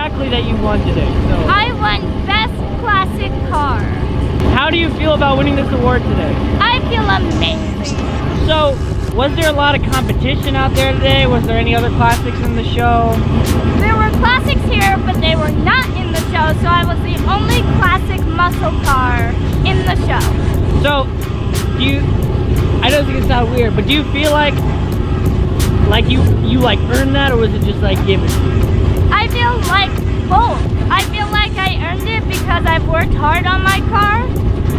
exactly that you won today? So, I won Best Classic Car. how do you feel about winning this award today? I feel amazing. So, was there a lot of competition out there today? Was there any other classics in the show? There were classics here, but they were not in the show, so I was the only classic muscle car in the show. So, I don't think it sounds weird, but do you feel like you like earned that, or was it just like given to you? I feel like both. I feel like I earned it because I've worked hard on my car,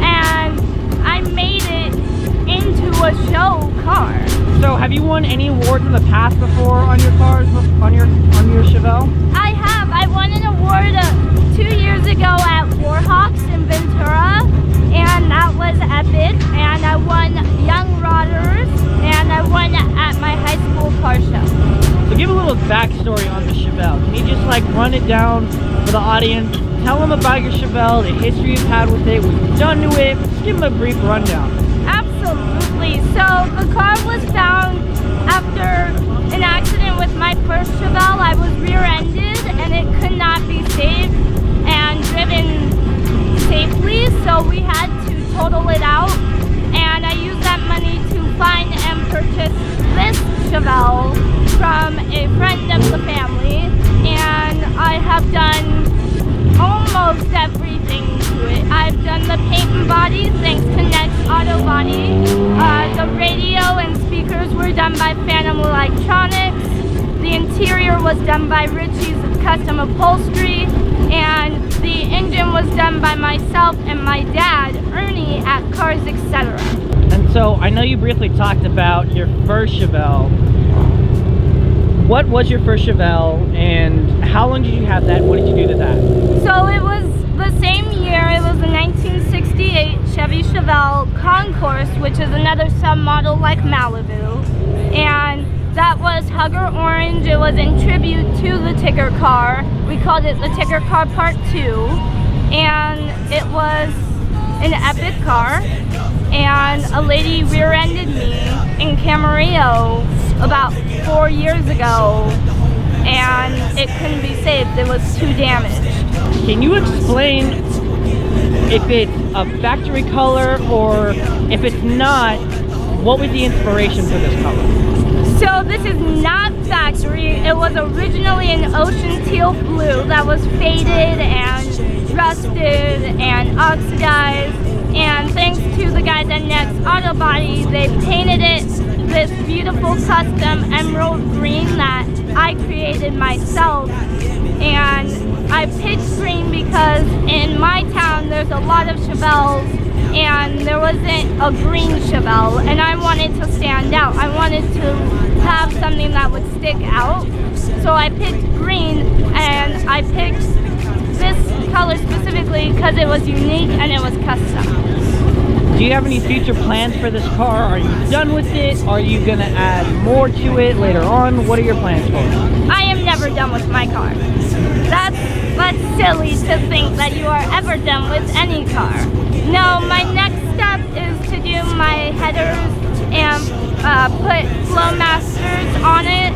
and I made it into a show car. So, have you won any awards in the past before on your cars, on your Chevelle? I have. I won an award 2 years ago at Warhawks in Ventura, and that was epic. And I won Young Rodders, and I won at my high school car show. So give a little backstory on the Chevelle. Can you just like run it down for the audience? Tell them about your Chevelle, the history you've had with it, what you've done to it. Just give them a brief rundown. Absolutely. So the car was found after an accident with my first Chevelle. I was rear-ended and it could not be saved and driven safely, so we had to total it out, and I used that money to find and purchase this Chevelle from a friend of the family, and I have done almost everything to it. I've done the paint and body thanks to Next Auto Body. The radio and speakers were done by Phantom Electronics. The interior was done by Richie's Custom Upholstery, and the engine was done by myself and my dad, Ernie, at Cars Etc. And so I know you briefly talked about your first Chevelle. What was your first Chevelle, and how long did you have that? What did you do to that? So it was the same year. It was a 1968 Chevy Chevelle Concourse, which is another submodel like Malibu, and that was Hugger Orange. It was in tribute to the Ticker car. We called it the Ticker car Part 2, and it was an epic car, and a lady rear-ended me in Camarillo about 4 years ago, and it couldn't be saved. It was too damaged. Can you explain if it's a factory color, or if it's not, what was the inspiration for this color? So this is not factory. It was originally an ocean teal blue that was faded and rusted and oxidized, and thanks to the guys at Next Auto Body, they painted it this beautiful custom emerald green that I created myself. And I picked green because in my town there's a lot of Chevelles, and there wasn't a green Chevelle, and I wanted to stand out. I wanted to have something that would stick out, so I picked green, and I picked this color specifically because it was unique and it was custom. Do you have any future plans for this car? Are you done with it? Are you gonna add more to it later on? What are your plans for it? I am never done with my car. That's silly to think that you are ever done with any car. No, my next step is to do my headers and put Flowmasters on it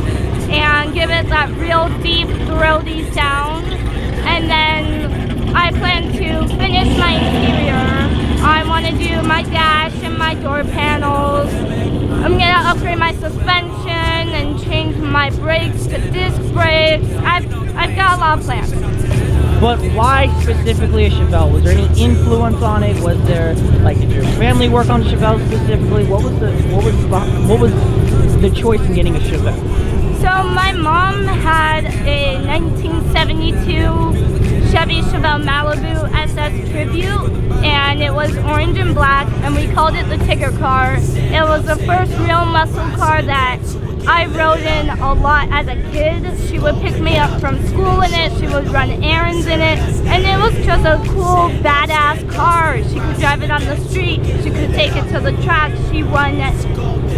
and give it that real deep, throaty sound. And then I plan to finish my interior. I want to do my dash and my door panels. I'm gonna upgrade my suspension and change my brakes to disc brakes. I've got a lot of plans. But why specifically a Chevelle? Was there any influence on it? Was there, like, did your family work on Chevelle specifically? What was the choice in getting a Chevelle? So my mom had a 1972 Chevy Chevelle Malibu SS Tribute, and it was orange and black, and we called it the Ticker car. It was the first real muscle car that I rode in a lot as a kid. She would pick me up from school in it, she would run errands in it, and it was just a cool, badass car. She could drive it on the street, she could take it to the track, she won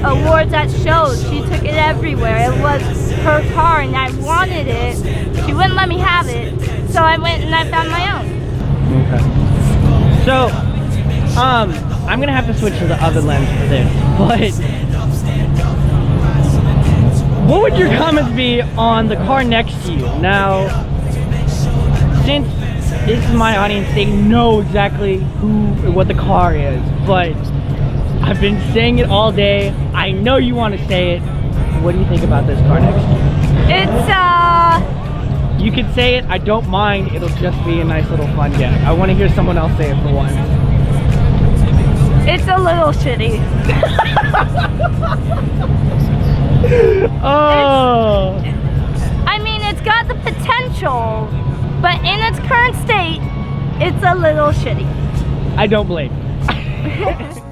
awards at shows, she took it everywhere. It was her car and I wanted it. She wouldn't let me have it, so I went and I found my own. Okay. So, I'm gonna have to switch to the other lens for this, but what would your comments be on the car next to you? Now, since this is my audience, they know exactly what the car is, but I've been saying it all day. I know you want to say it. What do you think about this car next to you? It's You can say it, I don't mind. It'll just be a nice little fun get. I want to hear someone else say it for once. it's a little shitty. Oh. I mean, it's got the potential, but in its current state, it's a little shitty. I don't blame you.